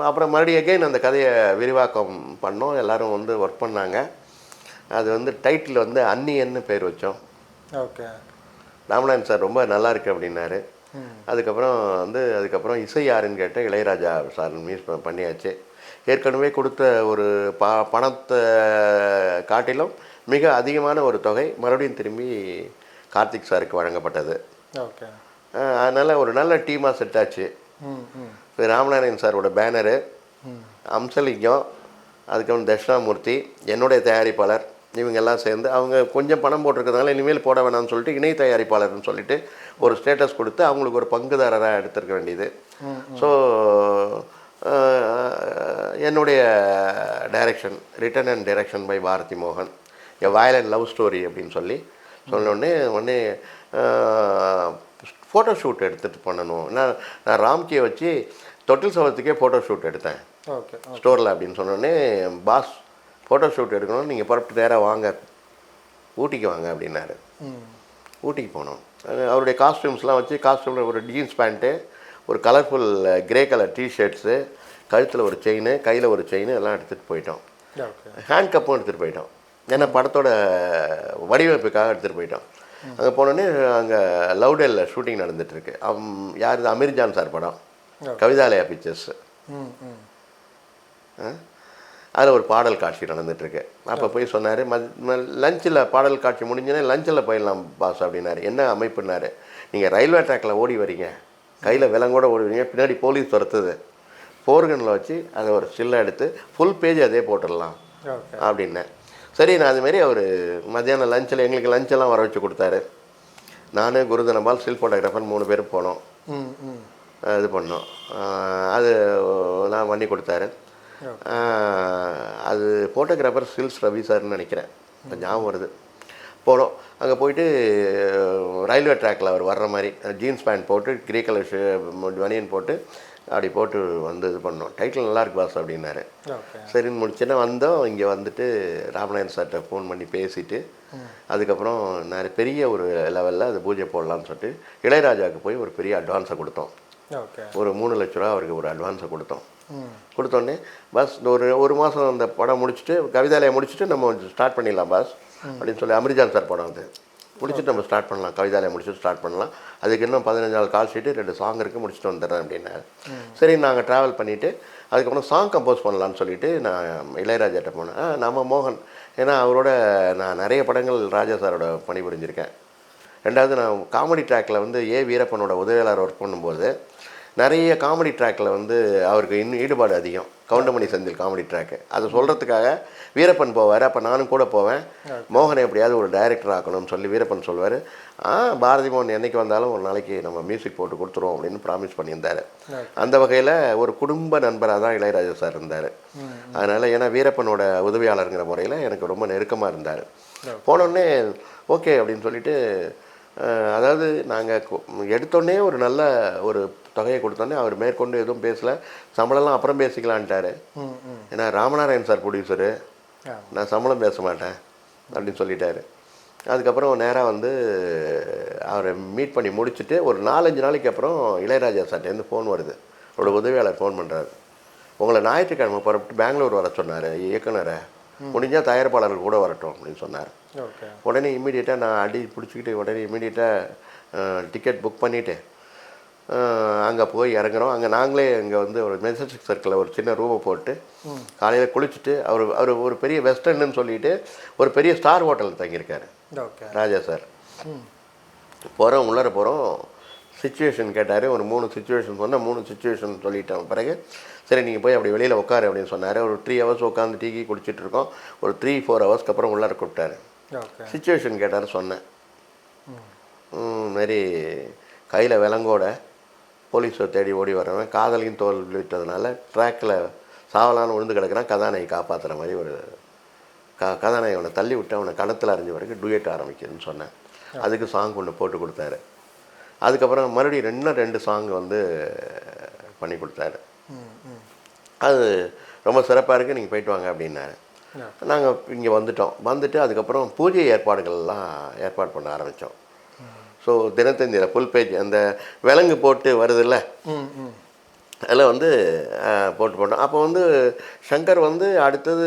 அப்புறம் மறுபடியும் எகைன் அந்த கதையை விரிவாக்கம் பண்ணோம், எல்லோரும் வந்து ஒர்க் பண்ணாங்க. அது வந்து டைட்டில் வந்து அன்னியன்னு பேர் வச்சோம். ஓகே. ராமநாதன் சார் ரொம்ப நல்லா இருக்கு அப்படின்னாரு. அதுக்கப்புறம் இசை யாருன்னு கேட்டால் இளையராஜா சார் மியூஸ் பண்ணியாச்சு. ஏற்கனவே கொடுத்த ஒரு பணத்தை காட்டிலும் மிக அதிகமான ஒரு தொகை மறுபடியும் திரும்பி கார்த்திக் சாருக்கு வழங்கப்பட்டது. ஓகே. அதனால் ஒரு நல்ல டீமாக செட் ஆச்சு. ராமநாராயணன் சாரோட பேனரு, அம்சலிங்கம், அதுக்கப்புறம் தட்சிணாமூர்த்தி, என்னுடைய தயாரிப்பாளர், இவங்கெல்லாம் சேர்ந்து அவங்க கொஞ்சம் பணம் போட்டிருக்கிறதுனால இனிமேல் போட வேணாம்னு சொல்லிட்டு இணை தயாரிப்பாளர்னு சொல்லிட்டு ஒரு ஸ்டேட்டஸ் கொடுத்து அவங்களுக்கு ஒரு பங்குதாரராக எடுத்துருக்க வேண்டியது. ஸோ என்னுடைய direction, written and direction by Bharathi மோகன், எ வயலண்ட் லவ் ஸ்டோரி அப்படின்னு சொன்னோடனே ஃபோட்டோ ஷூட் எடுத்துகிட்டு பண்ணணும். நான் ராம்கியை வச்சு தொட்டில் சவத்துக்கே ஃபோட்டோ ஷூட் எடுத்தேன் ஸ்டோரில் அப்படின்னு சொன்னோடனே, பாஸ் ஃபோட்டோ ஷூட் எடுக்கணும், நீங்கள் புறப்பட்டு நேராக வாங்க, ஊட்டிக்கு வாங்க அப்படின்னாரு. ஊட்டிக்கு போனோம். அவருடைய காஸ்டியூம்ஸ்லாம் வச்சு, காஸ்டியூமில் ஒரு ஜீன்ஸ் பேண்ட்டு, ஒரு கலர்ஃபுல் கிரே கலர் டிஷர்ட்ஸு, கழுத்தில் ஒரு செயின், கையில் ஒரு செயின் எல்லாம் எடுத்துகிட்டு போயிட்டோம். ஹேண்ட் கப்பும் எடுத்துகிட்டு போயிட்டோம், ஏன்னா படத்தோட வடிவமைப்புக்காக எடுத்துகிட்டு போயிட்டோம். அங்கே போனோடனே அங்கே லவ்டேலில் ஷூட்டிங் நடந்துகிட்ருக்கு. யார், அமீர்ஜான் சார் படம், கவிதாலயா பிக்சர்ஸ். அதில் ஒரு பாடல் காட்சி நடந்துகிட்ருக்கு. அப்போ போய் சொன்னார், லஞ்சில் பாடல் காட்சி முடிஞ்சோன்னே லஞ்சில் போயிடலாம் பாஸ் அப்படின்னாரு. என்ன அமைப்புனாரு, நீங்கள் ரயில்வே ட்ராக்கில் ஓடி வரீங்க, கையில் விலங்கோட ஓடி வரீங்க, பின்னாடி போலீஸ் துரத்துது, போர்கனில் வச்சு அதை ஒரு ஸ்டில்லாக எடுத்து ஃபுல் பேஜ் அதே போட்டுடலாம் அப்படின்னேன். சரி, நான் அதுமாரி அவர் மத்தியானம் லஞ்சில் எங்களுக்கு லஞ்செல்லாம் வர வச்சு கொடுத்தாரு. நான், குருதனபால், ஸ்டில் ஃபோட்டோகிராஃபர் 3 பேர் போனோம். இது பண்ணோம். அது நான் பண்ணி கொடுத்தாரு. அது ஃபோட்டோகிராஃபர் ஸ்டில்ஸ் ரவி சார்னு நினைக்கிறேன், இப்போ ஞாபகம் வருது. போனோம். அங்கே போயிட்டு ரயில்வே ட்ராக்கில் அவர் வர்ற மாதிரி ஜீன்ஸ் பேண்ட் போட்டு, கிரே கலர் பனியன் போட்டு அப்படி போட்டு வந்து இது பண்ணோம். டைட்டில் நல்லாயிருக்கு பாஸ் அப்படின்னாரு. சரின்னு முடிச்சுன்னா வந்தோம். இங்கே வந்துட்டு ராமநாதன் சார்கிட்ட ஃபோன் பண்ணி பேசிவிட்டு அதுக்கப்புறம் நிறைய பெரிய ஒரு லெவலில் அது பூஜை போடலான்னு சொல்லிட்டு இளையராஜாவுக்கு போய் ஒரு பெரிய அட்வான்ஸை கொடுத்தோம். ஒரு 3 லட்ச ரூபா அவருக்கு ஒரு அட்வான்ஸை கொடுத்தோன்னே, பாஸ் ஒரு மாதம் அந்த படம் முடிச்சுட்டு, கவிதாலயை முடிச்சுட்டு நம்ம ஸ்டார்ட் பண்ணிடலாம் பாஸ் அப்படின்னு சொல்லி, அமீர்ஜான் சார் படம் அது முடிச்சுட்டு நம்ம ஸ்டார்ட் பண்ணலாம், கவிதாலயை முடிச்சுட்டு ஸ்டார்ட் பண்ணலாம், அதுக்கு இன்னும் 15 நாள் கால் ஷீட்டு, 2 சாங் இருக்குது, முடிச்சுட்டு வந்துடுறேன் அப்படின்னாரு. சரி, நாங்கள் ட்ராவல் பண்ணிவிட்டு அதுக்கப்புறம் சாங் கம்போஸ் பண்ணலான்னு சொல்லிவிட்டு நான் இளையராஜாட்ட போனேன். நம்ம மோகன், ஏன்னா அவரோட நான் நிறைய படங்கள் ராஜா சாரோட பணிபுரிஞ்சிருக்கேன். ரெண்டாவது நான் காமெடி ட்ராக்கில் வந்து வீரப்பனோட உதவியாளர் ஒர்க் பண்ணும்போது நிறைய காமெடி ட்ராக்கில் வந்து அவருக்கு இன்னும் ஈடுபாடு அதிகம். கவுண்டமணி செந்தில் காமெடி ட்ராக்கு அதை சொல்கிறதுக்காக வீரப்பன் போவார். அப்போ நானும் கூட போவேன். மோகனை எப்படியாவது ஒரு டைரக்டர் ஆக்கணும்னு சொல்லி வீரப்பன் சொல்வார். பாரதி மோகன் என்றைக்கு வந்தாலும் ஒரு நாளைக்கு நம்ம மியூசிக் போட்டு கொடுத்துருவோம் அப்படின்னு ப்ராமிஸ் பண்ணியிருந்தார். அந்த வகையில் ஒரு குடும்ப நண்பராக தான் இளையராஜா சார் இருந்தார். அதனால் ஏன்னா வீரப்பனோட உதவியாளருங்கிற முறையில் எனக்கு ரொம்ப நெருக்கமாக இருந்தார். போனோடனே ஓகே அப்படின்னு சொல்லிட்டு, அதாவது நாங்கள் எடுத்தோடனே ஒரு நல்ல ஒரு தொகையை கொடுத்தோன்னே அவர் மேற்கொண்டு எதுவும் பேசலை. சம்பளம்லாம் அப்புறம் பேசிக்கலான்ட்டார். ஏன்னா ராமநாராயண் சார் ப்ரொடியூசரு, நான் சம்பளம் பேச மாட்டேன் அப்படின்னு சொல்லிட்டாரு. அதுக்கப்புறம் நேராக வந்து அவரை மீட் பண்ணி முடிச்சுட்டு ஒரு 4-5 நாளைக்கு அப்புறம் இளையராஜா சார்ட்டேருந்து ஃபோன் வருது. அவரோட உதவியாளர் ஃபோன் பண்ணுறாரு. உங்களை ஞாயிற்றுக்கிழமை புறப்பட்டு பெங்களூர் வர சொன்னார் இயக்குனரை, முடிஞ்சால் தயாரிப்பாளர்கள் கூட வரட்டும் அப்படின்னு சொன்னார். உடனே இம்மீடியட்டாக நான் அடி பிடிச்சிக்கிட்டு உடனே இம்மீடியட்டாக டிக்கெட் புக் பண்ணிவிட்டு அங்கே போய் இறங்குறோம். அங்கே நாங்களே இங்கே வந்து ஒரு மெஜஸ்டிக் சர்க்கிளில் ஒரு சின்ன ரூமை போட்டு காலையில் குளிச்சுட்டு அவர் ஒரு பெரிய வெஸ்டர்ன்னு சொல்லிட்டு ஒரு பெரிய ஸ்டார் ஹோட்டலில் தங்கியிருக்காரு ராஜா சார். போகிறோம், உள்ளார போகிறோம். சிச்சுவேஷன் கேட்டார். ஒரு 3 சிச்சுவேஷன் சொன்னால் 3 சிச்சுவேஷன் சொல்லிட்டோம். பிறகு சரி நீங்கள் போய் அப்படி வெளியில் உட்காரு அப்படின்னு சொன்னார். ஒரு 3 ஹவர்ஸ் உட்காந்து டீ குடிச்சிட்டு இருக்கோம். ஒரு 3-4 ஹவர்ஸ்க்கு அப்புறம் உள்ளார கூப்பிட்டாரு. சிச்சுவேஷன் கேட்டார். சொன்னேன். மாரி கையில் விலங்கோட போலீஸை தேடி ஓடி வரவன் காதலையும் தோல்வி விட்டதுனால ட்ராக்கில் சாவலான்னு விழுந்து கிடக்கிறான். கதாநாயகி காப்பாற்றுற மாதிரி ஒரு கதாநாயகி அவனை தள்ளி விட்டு அவனை கணத்தில் அறிஞ்ச வரைக்கும் டூயட் ஆரம்பிக்குதுன்னு சொன்னேன். அதுக்கு சாங் ஒன்று போட்டு கொடுத்தாரு. அதுக்கப்புறம் மறுபடியும் இன்னும் 2 சாங் வந்து பண்ணி கொடுத்தாரு. அது ரொம்ப சிறப்பாக இருக்குது, நீங்கள் போயிட்டு வாங்க அப்படின்னாரு. நாங்கள் இங்கே வந்துட்டு அதுக்கப்புறம் பூஜை ஏற்பாடுகள்லாம் ஏற்பாடு பண்ண ஆரம்பித்தோம். ஸோ தினத்தந்தியில் ஃபுல் பேஜ் அந்த விலங்கு போட்டு வருதுல்ல, அதில் வந்து போட்டோம். அப்போ வந்து சங்கர் வந்து அடுத்தது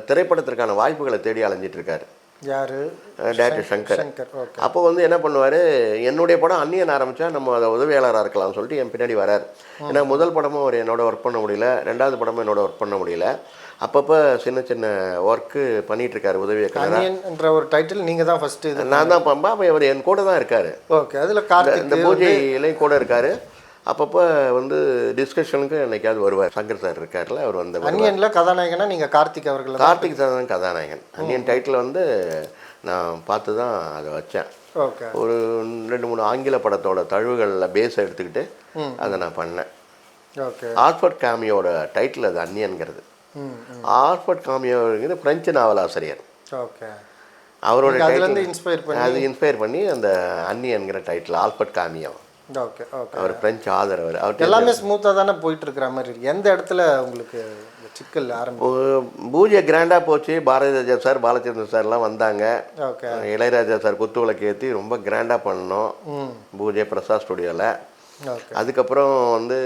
திரைப்படத்திற்கான வாய்ப்புகளை தேடி அலைஞ்சிட்ருக்காரு. யார்? டேரக்டர் சங்கர். அப்போ வந்து என்ன பண்ணுவார், என்னுடைய படம் அந்நியன் ஆரம்பித்தா நம்ம அதை உதவியாளராக இருக்கலாம்னு சொல்லிட்டு என் பின்னாடி வரார். ஏன்னா முதல் படமும் அவர் என்னோட ஒர்க் பண்ண முடியல, 2வது படமும் என்னோட ஒர்க் பண்ண முடியல. அப்பப்போ சின்ன சின்ன ஒர்க்கு பண்ணிகிட்ருக்காரு உதவி என்ற ஒரு டைட்டில் நீங்கள் தான் ஃபஸ்ட்டு. நான் தான் பம்பா. அப்போ அவர் என் கூட தான் இருக்கார். ஓகே. அதில் கார்த்திக் இந்த பூஜையிலையும் கூட இருக்கார். அப்பப்போ வந்து டிஸ்கஷனுக்கு என்னைக்காவது வருவார். சங்கர் சார் இருக்கார்ல, அவர் வந்து அந்நியனில் கதாநாயகனா நீங்கள் கார்த்திக் அவர்கள்? கார்த்திக் சார் தான் கதாநாயகன். அந்நியன் டைட்டில் வந்து நான் பார்த்து தான் அதை வச்சேன். ஓகே. ஒரு 2-3 ஆங்கில படத்தோட தழுவுகளில் பேஸ் எடுத்துக்கிட்டு அதை நான் பண்ணேன். ஓகே. ஆல்ஃபர்ட் காமியோட டைட்டில் அது அந்நியன்கிறது. ஆல்ஃபர்ட் காமியோங்கிறது பிரெஞ்சு நாவலாசிரியர். ஓகே. அவரோட அது இன்ஸ்பயர் பண்ணி அந்த அந்நியன்கிற title Albert Camus. Okay. Okay. அவர் பிரெஞ்சு ஆதரவர். அவர் எல்லாமே ஸ்மூத்தாக தானே போயிட்டு இருக்கிற மாதிரி. எந்த இடத்துல உங்களுக்கு சிக்கல் ஆரம்பிக்கும்? பூஜை கிராண்டாக போச்சு. பாரதி ராஜா சார், பாலச்சந்திரன் சார்லாம் வந்தாங்க. ஓகே. இளையராஜா சார் குத்து விளக்கு ஏற்றி ரொம்ப கிராண்டாக பண்ணோம் பூஜை பிரசாத் ஸ்டுடியோவில். அதுக்கப்புறம் வந்து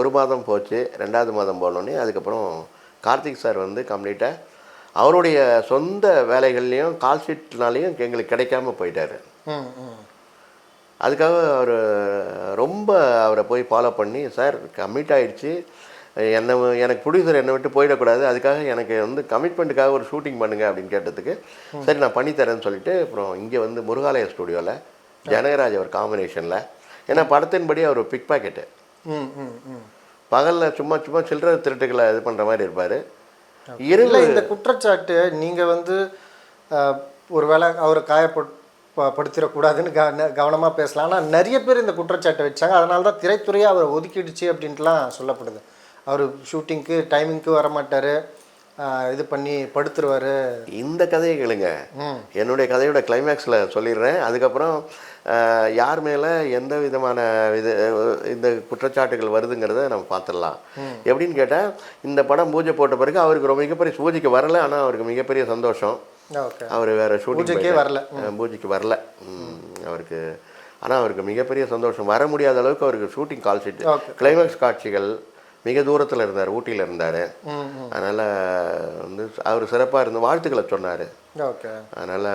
1 மாதம் போச்சு. 2வது மாதம் போனோடனே அதுக்கப்புறம் கார்த்திக் சார் வந்து கம்ப்ளீட்டாக அவருடைய சொந்த வேலைகள்லேயும் கால் ஷீட்னாலேயும் எங்களுக்கு கிடைக்காம போயிட்டார். அதுக்காக அவர் ரொம்ப அவரை போய் ஃபாலோ பண்ணி, சார் கமிட் ஆகிடுச்சு, எனக்கு ப்ரொடியூசர் என்னை விட்டு போயிடக்கூடாது, அதுக்காக எனக்கு வந்து கமிட்மெண்ட்டுக்காக ஒரு ஷூட்டிங் பண்ணுங்க அப்படின்னு கேட்டதுக்கு சரி நான் பண்ணித்தரேன்னு சொல்லிட்டு அப்புறம் இங்கே வந்து முருகாலய ஸ்டுடியோவில் ஜனகராஜ் அவர் காம்பினேஷனில். ஏன்னா படத்தின்படி அவர் பிக் பாக்கெட்டு, பகலில் சும்மா சும்மா சில்லறை திருட்டுகளை இது பண்ணுற மாதிரி இருப்பார். இல்லை, இந்த குற்றச்சாட்டு நீங்கள் வந்து ஒரு வேளை அவரை படுத்திடக்கூடாதுன்னு கவனமாக பேசலாம். ஆனால் நிறைய பேர் இந்த குற்றச்சாட்டை வச்சாங்க. அதனால தான் திரைத்துறையை அவரை ஒதுக்கிடுச்சு அப்படின்ட்டுலாம் சொல்லப்படுது. அவர் ஷூட்டிங்க்கு டைமிங்க்கு வரமாட்டார், இது பண்ணி படுத்துருவார். இந்த கதையை கேளுங்க, என்னுடைய கதையோட கிளைமேக்ஸில் சொல்லிடுறேன். அதுக்கப்புறம் யார் மேலே எந்த விதமான இந்த குற்றச்சாட்டுகள் வருதுங்கிறத நம்ம பார்த்துடலாம். எப்படின்னு கேட்டால், இந்த படம் பூஜை போட்ட பிறகு அவருக்கு ரொம்ப மிகப்பெரிய பூஜைக்கு வரலை, ஆனால் அவருக்கு மிகப்பெரிய சந்தோஷம். அவர் வேறு ஷூட்டிங்கே வரல, பூஜைக்கு வரல அவருக்கு. ஆனால் அவருக்கு மிகப்பெரிய சந்தோஷம். வர முடியாத அளவுக்கு அவருக்கு ஷூட்டிங் கால் ஷீட், கிளைமேக்ஸ் காட்சிகள் மிக தூரத்தில் இருந்தார், ஊட்டியில் இருந்தார். அதனால் வந்து அவர் சிறப்பாக இருந்து வாழ்த்துக்களை சொன்னார். அதனால்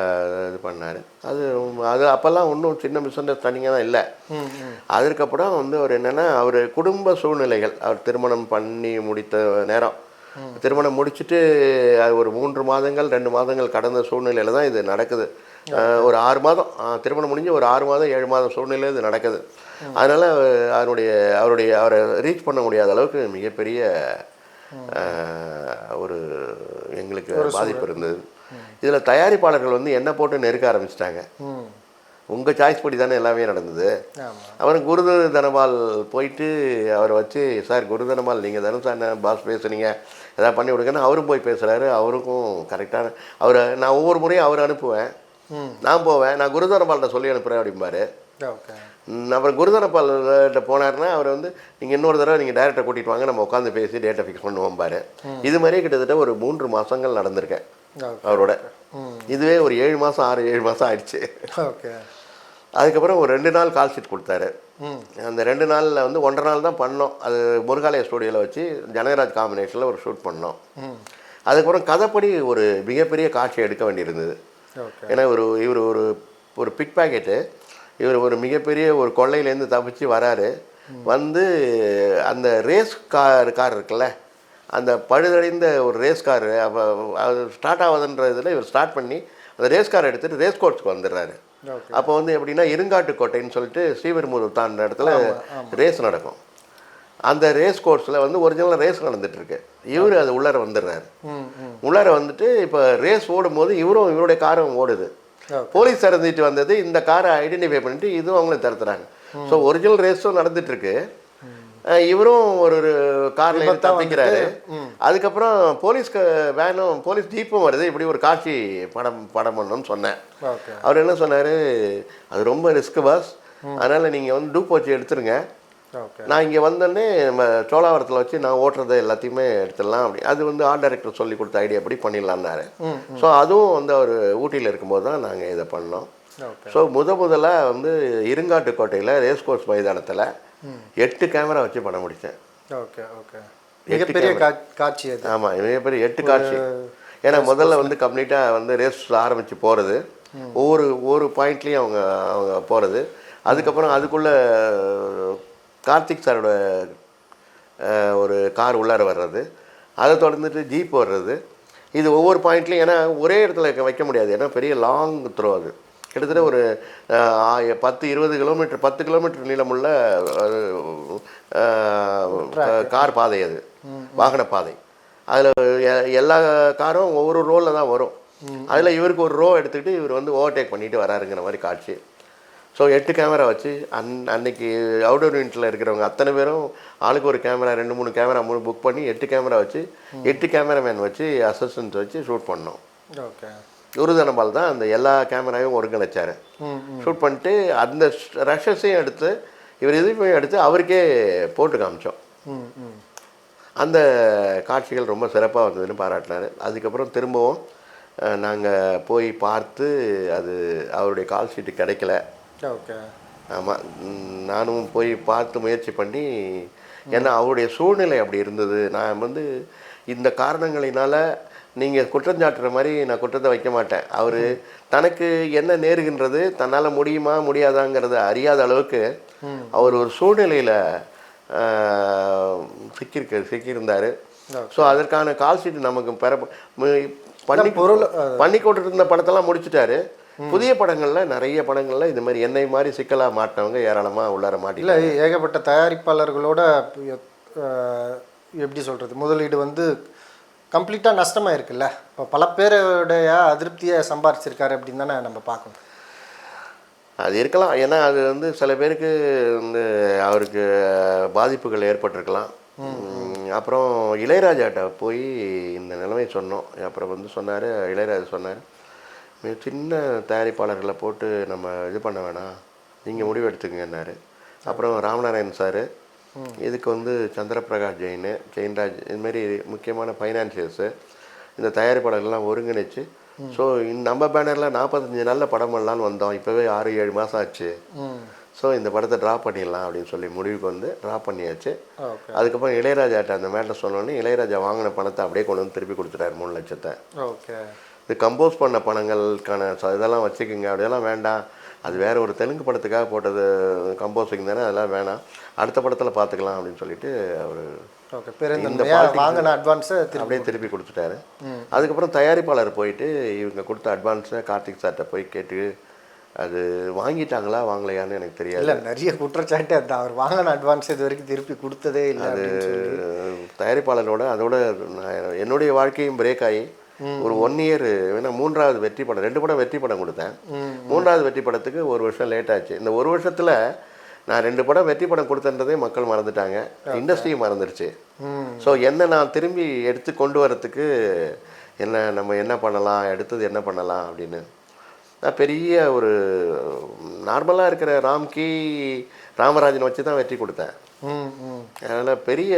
இது பண்ணார். அது அப்போல்லாம் ஒன்றும் சின்ன மிஸ் அண்டர்ஸ்டாண்டிங்காக தான் இல்லை. அதற்கப்புறம் வந்து அவர் என்னென்னா, அவர் குடும்ப சூழ்நிலைகள், அவர் திருமணம் பண்ணி முடித்த நேரம், திருமணம் முடிச்சுட்டு அது ஒரு 3 மாதங்கள் 2 மாதங்கள் கடந்த சூழ்நிலையில் தான் இது நடக்குது. ஒரு 6 மாதம் திருமணம் முடிஞ்சு ஒரு 6 மாதம் 7 மாதம் சூழ்நிலை இது நடக்குது. அதனால் அவரை ரீச் பண்ண முடியாத அளவுக்கு மிகப்பெரிய ஒரு எங்களுக்கு பாதிப்பு இருந்தது. இதில் தயாரிப்பாளர்கள் வந்து என்ன போட்டு நெருக்க ஆரம்பிச்சிட்டாங்க. உங்கள் சாய்ஸ் படி தானே எல்லாமே நடந்தது. அப்புறம் குரு தனபால் போயிட்டு அவரை வச்சு, சார் குரு தனபால் நீங்கள் தானே சார் பாஸ் பேசுனீங்க, எதாவது பண்ணி விடுங்கன்னு அவரும் போய் பேசுகிறாரு. அவருக்கும் கரெக்டான நான் ஒவ்வொரு முறையும் அவர் அனுப்புவேன், நான் போவேன், நான் குரு தனபால்கிட்ட சொல்லி அனுப்புகிறேன் அப்படிம்பாரு. அப்புறம் குரு தனபால்கிட்ட போனார்னா அவர் வந்து நீங்கள் இன்னொரு தடவை நீங்கள் டேரக்டரை கூட்டிகிட்டு வாங்க, நம்ம உட்காந்து பேசி டேட்டை ஃபிக்ஸ் பண்ணுவோம்பாரு. இது மாதிரியே கிட்டத்தட்ட ஒரு 3 மாதங்கள் நடந்திருக்கேன் அவரோட. இதுவே ஒரு 7 மாதம் 6-7 மாதம் ஆயிடுச்சு. அதுக்கப்புறம் ஒரு 2 நாள் கால் ஷீட் கொடுத்தாரு. அந்த 2 நாளில் வந்து 1.5 நாள் தான் பண்ணோம். அது முருகாலய ஸ்டூடியோவில் வச்சு ஜனகராஜ் காம்பினேஷனில் ஒரு ஷூட் பண்ணோம். அதுக்கப்புறம் கதைப்படி ஒரு மிகப்பெரிய காட்சி எடுக்க வேண்டியிருந்தது. ஏன்னா இவர் ஒரு பிக் பேக்கெட்டு, இவர் ஒரு மிகப்பெரிய ஒரு கொள்ளையிலேருந்து தப்பிச்சு வராரு. வந்து அந்த ரேஸ் கார் இருக்குல்ல, அந்த பழுதடைந்த ஒரு ரேஸ் காரு அது ஸ்டார்ட் ஆகுதுன்ற இதில் இவர் ஸ்டார்ட் பண்ணி அந்த ரேஸ் காரை எடுத்துகிட்டு ரேஸ் கோர்ஸ்க்கு வந்துடுறாரு. அப்போ வந்து எப்படின்னா இருங்காட்டுக்கோட்டைன்னு சொல்லிட்டு ஸ்ரீபெரும்புதூர் தாண்ட இடத்துல ரேஸ் நடக்கும். அந்த ரேஸ் கோர்ஸில் வந்து ஒரிஜினலாக ரேஸ் நடந்துட்டுருக்கு. இவர் அது உள்ளார வந்துடுறாரு. உள்ளார வந்துட்டு இப்போ ரேஸ் ஓடும் போது இவருடைய காரும் ஓடுது. போலீஸ் திறந்துட்டு வந்தது இந்த காரை ஐடென்டிஃபை பண்ணிட்டு இதுவும் அவங்களும் திறத்துறாங்க. ஸோ ஒரிஜினல் ரேஸும் நடந்துட்டுருக்கு, இவரும் ஒரு காரில் தப்பிக்கிறாரு. அதுக்கப்புறம் போலீஸ் வேனும் போலீஸ் ஜீப்பும் வருது. இப்படி ஒரு காட்சி படம் பண்ணணும்னு சொன்னேன். அவர் என்ன சொன்னார், அது ரொம்ப ரிஸ்க் பாஸ், அதனால் நீங்கள் வந்து டூப் வச்சு எடுத்துருங்க, நான் இங்கே வந்தோடனே நம்ம சோழாவரத்தில் வச்சு நான் ஓட்டுறதை எல்லாத்தையுமே எடுத்துடலாம். அப்படி அது வந்து ஆர்ட் டைரக்டர் சொல்லி கொடுத்த ஐடியா எப்படி பண்ணிடலான்னாரு. ஸோ அதுவும் வந்து அவர் ஊட்டியில் இருக்கும்போது தான் நாங்கள் இதை பண்ணோம். ஸோ முதலாக வந்து இருங்காட்டுக்கோட்டையில் ரேஸ் கோர்ஸ் மைதானத்தில் 8 கேமரா வச்சு படம் முடித்தேன். மிகப்பெரிய காட்சி அது. ஆமாம், மிகப்பெரிய 8 காட்சி. ஏன்னா முதல்ல வந்து கம்ப்ளீட்டாக வந்து ரேஸ் ஆரம்பித்து போகிறது, ஒவ்வொரு பாயிண்ட்லேயும் அவங்க போகிறது. அதுக்கப்புறம் அதுக்குள்ளே கார்த்திக் சாரோட ஒரு கார் உள்ளார வர்றது, அதை தொடர்ந்துட்டு ஜீப் வர்றது. இது ஒவ்வொரு பாயிண்ட்லேயும், ஏன்னா ஒரே இடத்துல வைக்க முடியாது, ஏன்னா பெரிய லாங் த்ரோ. அது கிட்டத்தட்ட ஒரு 10-20 கிலோமீட்டர் 10 கிலோமீட்டர் நீளமுள்ள கார் பாதை, அது வாகன பாதை. அதில் எல்லா காரும் ஒவ்வொரு ரோவில் தான் வரும். அதில் இவருக்கு ஒரு ரோ எடுத்துக்கிட்டு இவர் வந்து ஓவர்டேக் பண்ணிட்டு வராருங்கிற மாதிரி காட்சி. ஸோ 8 கேமரா வச்சு அன்னைக்கு அவுடோர் யூனிட்டில் இருக்கிறவங்க அத்தனை பேரும் ஆளுக்கு ஒரு கேமரா 2-3 கேமரா புக் பண்ணி 8 கேமரா வச்சு 8 கேமராமேன் வச்சு அசிஸ்டன்ட் வச்சு ஷூட் பண்ணோம். குரு தனபால் தான் அந்த எல்லா கேமராவையும் ஒருங்கிணைச்சார். ஷூட் பண்ணிட்டு அந்த ரஷஸையும் எடுத்து இவர் இதுவும் எடுத்து அவருக்கே போட்டு காமிச்சோம். அந்த காட்சிகள் ரொம்ப சிறப்பாக வந்ததுன்னு பாராட்டினார். அதுக்கப்புறம் திரும்பவும் நாங்கள் போய் பார்த்து அது அவருடைய கால் ஷீட்டு கிடைக்கல. ஆமாம், நானும் போய் பார்த்து முயற்சி பண்ணி, ஏன்னா அவருடைய சூழ்நிலை அப்படி இருந்தது. நான் வந்து இந்த காரணங்களினால் நீங்கள் குற்றஞ்சாட்டுற மாதிரி நான் குற்றத்தை வைக்க மாட்டேன். அவர் தனக்கு என்ன நேருகின்றது, தன்னால் முடியுமா முடியாதாங்கிறத அறியாத அளவுக்கு அவர் ஒரு சூழ்நிலையில் சிக்கியிருந்தார். ஸோ அதற்கான கால் ஷீட் நமக்கு பண்ணி கொண்டு இருந்த படத்தெல்லாம் முடிச்சுட்டாரு. புதிய படங்களில் நிறைய படங்களில் இது மாதிரி என்னை மாதிரி சிக்கலாக மாட்டினவங்க ஏராளமாக உள்ளார மாட்டில. ஏகப்பட்ட தயாரிப்பாளர்களோட எப்படி சொல்கிறது, முதலீடு வந்து கம்ப்ளீட்டாக நஷ்டமாக இருக்குல்ல. இப்போ பல பேருடைய அதிருப்தியை சம்பாரிச்சிருக்காரு அப்படின்னு தானே நம்ம பார்க்கணும். அது இருக்கலாம், ஏன்னா அது வந்து சில பேருக்கு வந்து அவருக்கு பாதிப்புகள் ஏற்பட்டிருக்கலாம். அப்புறம் இளையராஜாட்ட போய் இந்த நிலைமை சொன்னோம். அப்புறம் வந்து சொன்னார், இளையராஜா சொன்னார், சின்ன தயாரிப்பாளர்களை போட்டு நம்ம இது பண்ண வேணாம், நீங்கள் முடிவு எடுத்துக்கங்கன்னாரு. அப்புறம் ராமநாராயண் சார், இதுக்கு வந்து சந்திரபிரகாஷ் ஜெயின்ராஜ் இதுமாரி முக்கியமான ஃபைனான்சியர்ஸு இந்த தயாரிப்பாளர்கள்லாம் ஒருங்கிணைச்சு, ஸோ நம்ம பேனரில் 45 நாளில் படம் பண்ணலான்னு வந்தோம், இப்போவே 6-7 மாதம் ஆச்சு. ஸோ இந்த படத்தை ட்ரா பண்ணிடலாம் அப்படின்னு சொல்லி முடிவுக்கு வந்து ட்ரா பண்ணியாச்சு. அதுக்கப்புறம் இளையராஜாட்ட அந்த மேட்டர் சொன்னோன்னே இளையராஜா வாங்கின பணத்தை அப்படியே கொண்டு வந்து திருப்பி கொடுத்துட்டாரு, 3 லட்சத்தை. இது கம்போஸ் பண்ண பணங்களுக்கான இதெல்லாம் வச்சுக்கோங்க, அப்படியெல்லாம் வேண்டாம், அது வேறு ஒரு தெலுங்கு படத்துக்காக போட்டது கம்போஸிங் தானே, அதெல்லாம் வேணாம், அடுத்த படத்தில் பார்த்துக்கலாம் அப்படின்னு சொல்லிட்டு அவர் ஓகே, பெருந்தன்மையாக வாங்கின அட்வான்ஸை அப்படியே திருப்பி கொடுத்துட்டாரு. அதுக்கப்புறம் தயாரிப்பாளர் போயிட்டு இவங்க கொடுத்த அட்வான்ஸை கார்த்திக் சார்கிட்ட போய் கேட்டு அது வாங்கிட்டாங்களா வாங்கலையான்னு எனக்கு தெரியாது. இல்லை, நிறைய குற்றச்சாட்டு அதுதான். அவர் வாங்கின அட்வான்ஸ் இது வரைக்கும் திருப்பி கொடுத்ததே இல்லை. அது தயாரிப்பாளரோட அதோட என்னுடைய வாழ்க்கையும் பிரேக் ஆகி ஒரு 1 இயர் வேணா 3வது வெற்றி படம் 2 படம் வெற்றி படம் கொடுத்தேன். 3வது வெற்றி படத்துக்கு 1 வருஷம் லேட் ஆச்சு. இந்த 1 வருஷத்தில் நான் 2 படம் வெற்றி படம் கொடுத்தன்றதே மக்கள் மறந்துட்டாங்க, இண்டஸ்ட்ரியும் மறந்துடுச்சு. ஸோ என்ன நான் திரும்பி எடுத்து கொண்டு வரத்துக்கு நம்ம என்ன பண்ணலாம், எடுத்தது என்ன பண்ணலாம் அப்படின்னு நான் பெரிய ஒரு நார்மலாக இருக்கிற ராமராஜனை வச்சு தான் வெற்றி கொடுத்தேன். அதனால் பெரிய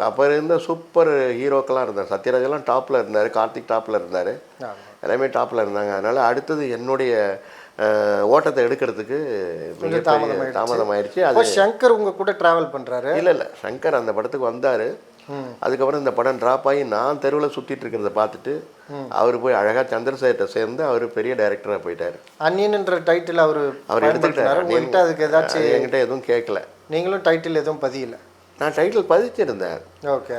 அப்போ இருந்த சூப்பர் ஹீரோக்கெல்லாம் இருந்தார். சத்யராஜெல்லாம் டாப்பில் இருந்தார், கார்த்திக் டாப்பில் இருந்தார், எல்லாமே டாப்பில் இருந்தாங்க. அதனால் அடுத்தது என்னுடைய ஓட்டத்தை எடுக்கிறதுக்கு தாமதம் ஆயிடுச்சு. அது சங்கர் உங்கள் கூட ட்ராவல் பண்ணுறாரு? இல்லை, சங்கர் அந்த படத்துக்கு வந்தார். அதுக்கப்புறம் இந்த படம் ட்ராப் ஆகி நான் தெருவில் சுற்றிட்டு இருக்கிறத பார்த்துட்டு அவர் போய் அழகாக சந்திரசேகர்கிட்ட சேர்ந்து அவர் பெரிய டைரக்டராக போயிட்டார். அன்னியன்ன்ற டைட்டில் அவர் எடுத்துக்கிட்டார். அதுக்கு ஏதாச்சும் என்கிட்ட எதுவும் கேட்கல. நீங்களும் டைட்டில் எதுவும் பதியல? நான் டைட்டில் பதிச்சிருந்தேன். ஓகே.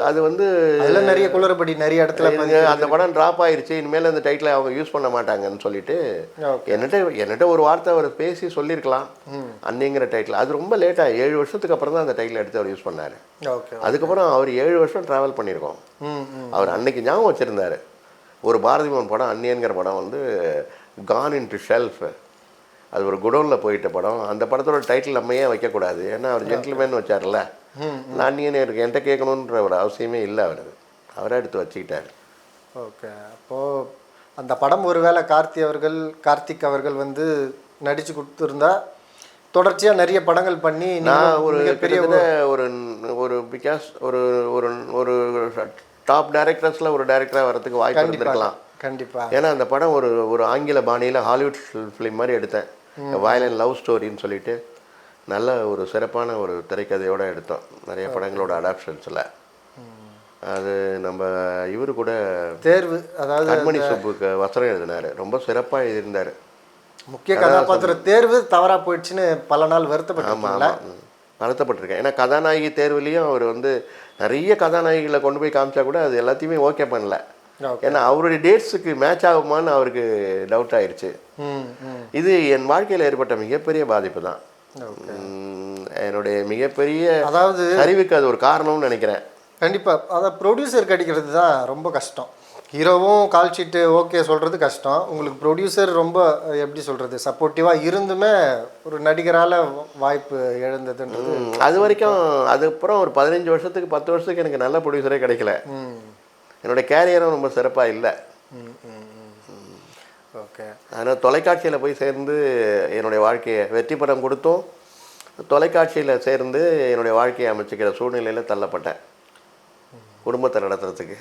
அது வந்து அதில் நிறைய குளறுபடி நிறைய இடத்துல அந்த படம் ட்ராப் ஆயிடுச்சு, இனிமேல் அந்த டைட்டில் அவங்க யூஸ் பண்ண மாட்டாங்கன்னு சொல்லிட்டு என்னட்ட ஒரு வார்த்தை அவர் பேசி சொல்லியிருக்கலாம். அன்னிங்கிற டைட்டில் அது ரொம்ப லேட்டாக 7 வருஷத்துக்கு அப்புறம் தான் அந்த டைட்டில் எடுத்து அவர் யூஸ் பண்ணார். அதுக்கப்புறம் அவர் 7 வருஷம் ட்ராவல் பண்ணியிருக்கோம். அவர் அன்னைக்கு ஞாபகம் வச்சுருந்தார். ஒரு பாரதி மோகன் படம் அன்னியன்கிற படம் வந்து கான் இன் டு ஷெல்ஃப், அது ஒரு குடோனில் போயிட்ட படம். அந்த படத்தோட டைட்டில் நம்ம ஏன் வைக்கக்கூடாது? ஏன்னா அவர் ஜென்டில்மேன் வச்சார்ல, நான் இருக்கு என்கிட்ட கேட்கணுன்ற ஒரு அவசியமே இல்லை. அவரை எடுத்து வச்சுக்கிட்டார். ஓகே. அப்போது அந்த படம் ஒருவேளை கார்த்திக் அவர்கள் வந்து நடித்து கொடுத்துருந்தா தொடர்ச்சியாக நிறைய படங்கள் பண்ணி நான் ஒரு பெரிய ஒரு பிகாஸ் ஒரு டாப் டைரக்டர்ஸில் ஒரு டைரக்டராக வரதுக்கு வாய்ப்பு இருந்திருக்கலாம். கண்டிப்பாக. ஏன்னா அந்த படம் ஒரு ஆங்கில பாணியில் ஹாலிவுட் ஃபிலிம் மாதிரி எடுத்தேன். வயலண்ட் லவ் ஸ்டோரின்னு சொல்லிட்டு நல்ல ஒரு சிறப்பான ஒரு திரைக்கதையோடு எடுத்தோம். நிறைய படங்களோட அடாப்ஷன்ஸில் அது நம்ம இவரு கூட தேர்வு, அதாவது கண்மணி சுப்புக்கு வசனம் எழுதினார். ரொம்ப சிறப்பாக எழுதியிருந்தார். முக்கிய கதாபாத்திர தேர்வு தவறாக போயிடுச்சுன்னு பல நாள் வருத்தப்பட்டிருக்கேன். ஏன்னா கதாநாயகி தேர்வுலேயும் அவர் வந்து நிறைய கதாநாயகிகளை கொண்டு போய் காமிச்சா கூட அது எல்லாத்தையுமே ஓகே பண்ணல. ஏன்னா அவருடைய டேட்ஸுக்கு மேட்ச் ஆகுமான்னு அவருக்கு டவுட் ஆயிடுச்சு. இது என் வாழ்க்கையில் ஏற்பட்ட மிகப்பெரிய பாதிப்பு தான். என்னுடைய மிகப்பெரிய அதாவது சரிவுக்கு அது ஒரு காரணம்னு நினைக்கிறேன். கண்டிப்பாக. அதாவது ப்ரொடியூசர் கிடைக்கிறது தான் ரொம்ப கஷ்டம். ஹீரோவும் கால் ஷீட்டு ஓகே சொல்கிறது கஷ்டம். உங்களுக்கு ப்ரொடியூசர் ரொம்ப எப்படி சொல்கிறது சப்போர்ட்டிவாக இருந்துமே ஒரு நடிகரால் வாய்ப்பு இழந்ததுன்றது அது வரைக்கும். அதுக்கப்புறம் ஒரு 15 வருஷத்துக்கு 10 வருஷத்துக்கு எனக்கு நல்ல ப்ரொடியூசரே கிடைக்கல. என்னோடய கேரியரும் ரொம்ப சிறப்பாக இல்லை. ஓகே. அதனால் தொலைக்காட்சியில் போய் சேர்ந்து என்னுடைய வாழ்க்கையை வெற்றி படம் கொடுத்தோம். தொலைக்காட்சியில் சேர்ந்து என்னுடைய வாழ்க்கையை அமைச்சிக்கிற சூழ்நிலையில் தள்ளப்பட்டேன் குடும்பத்தை நடத்துறதுக்கு.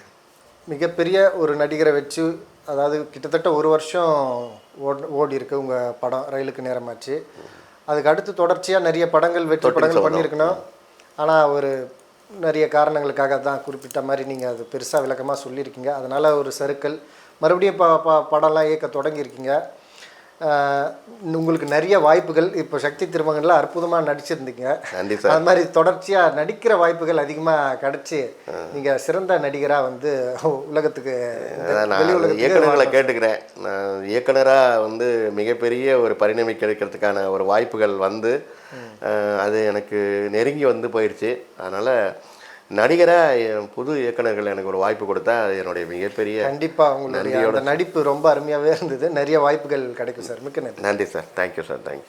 மிகப்பெரிய ஒரு நடிகரை வச்சு, அதாவது கிட்டத்தட்ட 1 வருஷம் ஓடி இருக்கு உங்கள் படம் ரயிலுக்கு நேரமாச்சு. அதுக்கு அடுத்து தொடர்ச்சியாக நிறைய படங்கள் வெற்றி படங்கள் பண்ணியிருக்கணும். ஆனால் ஒரு நிறைய காரணங்களுக்காக தான் குறிப்பிட்ட மாதிரி நீங்கள் அது பெருசாக விளக்கமாக சொல்லியிருக்கீங்க. அதனால் ஒரு சறுக்கல் மறுபடியும் படம்லாம் இயக்க தொடங்கியிருக்கீங்க. உங்களுக்கு நிறைய வாய்ப்புகள். இப்போ சக்தி திருமகனில் அற்புதமாக நடிச்சிருந்தீங்க. அது மாதிரி தொடர்ச்சியாக நடிக்கிற வாய்ப்புகள் அதிகமாக கிடச்சி நீங்கள் சிறந்த நடிகராக வந்து உலகத்துக்கு இயக்குநர்களை கேட்டுக்கிறேன். நான் இயக்குனராக வந்து மிகப்பெரிய ஒரு பரிணாமம் கிடைக்கிறதுக்கான ஒரு வாய்ப்புகள் வந்து அது எனக்கு நெருங்கி வந்து போயிடுச்சு. அதனால் நடிகராக புது இயக்குநர்கள் எனக்கு ஒரு வாய்ப்பு கொடுத்தா என்னுடைய மிகப்பெரிய கண்டிப்பாக உங்களுடைய நடிப்பு ரொம்ப அருமையாகவே இருந்தது. நிறைய வாய்ப்புகள் கிடைக்கும் சார். மிக்க நன்றி. நன்றி சார். Thank you sir. தேங்க்யூ.